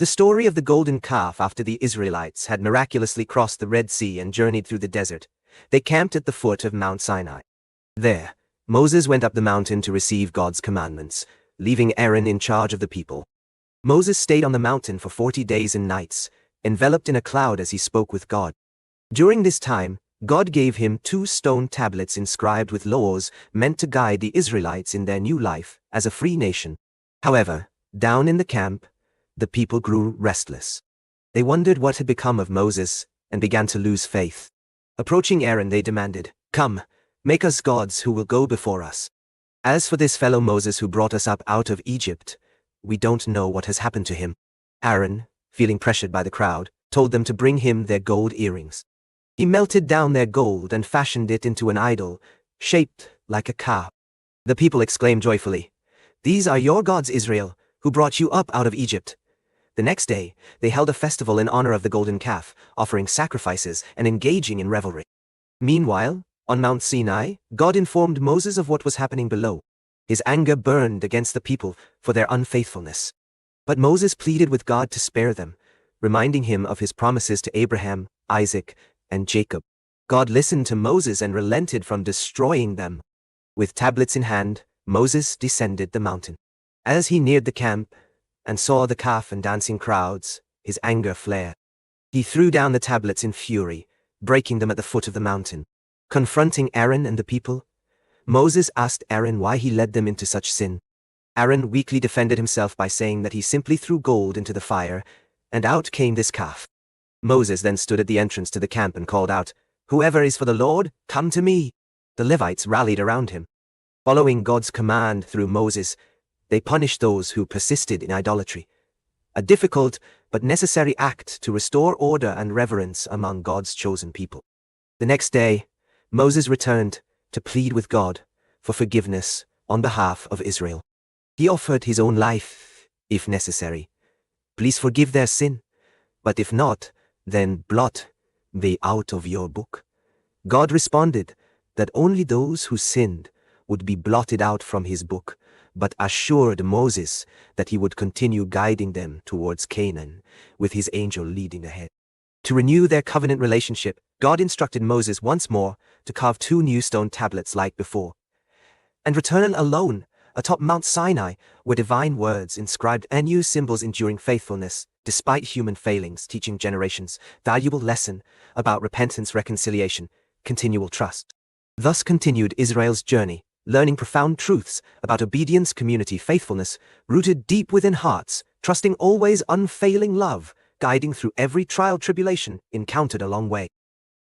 The story of the golden calf. After the Israelites had miraculously crossed the Red Sea and journeyed through the desert, they camped at the foot of Mount Sinai. There, Moses went up the mountain to receive God's commandments, leaving Aaron in charge of the people. Moses stayed on the mountain for 40 days and nights, enveloped in a cloud as he spoke with God. During this time, God gave him 2 stone tablets inscribed with laws meant to guide the Israelites in their new life as a free nation. However, down in the camp, the people grew restless. They wondered what had become of Moses and began to lose faith. Approaching Aaron, they demanded, "Come, make us gods who will go before us. As for this fellow Moses who brought us up out of Egypt, we don't know what has happened to him." Aaron, feeling pressured by the crowd, told them to bring him their gold earrings. He melted down their gold and fashioned it into an idol, shaped like a calf. The people exclaimed joyfully, "These are your gods, Israel, who brought you up out of Egypt." The next day, they held a festival in honor of the golden calf, offering sacrifices and engaging in revelry. Meanwhile, on Mount Sinai, God informed Moses of what was happening below. His anger burned against the people for their unfaithfulness. But Moses pleaded with God to spare them, reminding him of his promises to Abraham, Isaac, and Jacob. God listened to Moses and relented from destroying them. With tablets in hand, Moses descended the mountain. As he neared the camp and saw the calf and dancing crowds, his anger flared. He threw down the tablets in fury, breaking them at the foot of the mountain. Confronting Aaron and the people, Moses asked Aaron why he led them into such sin. Aaron weakly defended himself by saying that he simply threw gold into the fire, and out came this calf. Moses then stood at the entrance to the camp and called out, "Whoever is for the Lord, come to me." The Levites rallied around him. Following God's command through Moses, they punished those who persisted in idolatry, a difficult but necessary act to restore order and reverence among God's chosen people. The next day, Moses returned to plead with God for forgiveness on behalf of Israel. He offered his own life, if necessary. "Please forgive their sin, but if not, then blot me out of your book." God responded that only those who sinned would be blotted out from his book, but assured Moses that he would continue guiding them towards Canaan, with his angel leading ahead. To renew their covenant relationship, God instructed Moses once more to carve 2 new stone tablets like before, and return alone atop Mount Sinai, where divine words inscribed and new symbols enduring faithfulness, despite human failings, teaching generations valuable lesson about repentance, reconciliation, continual trust. Thus continued Israel's journey, learning profound truths about obedience, community, faithfulness, rooted deep within hearts, trusting always unfailing love, guiding through every trial tribulation encountered along way.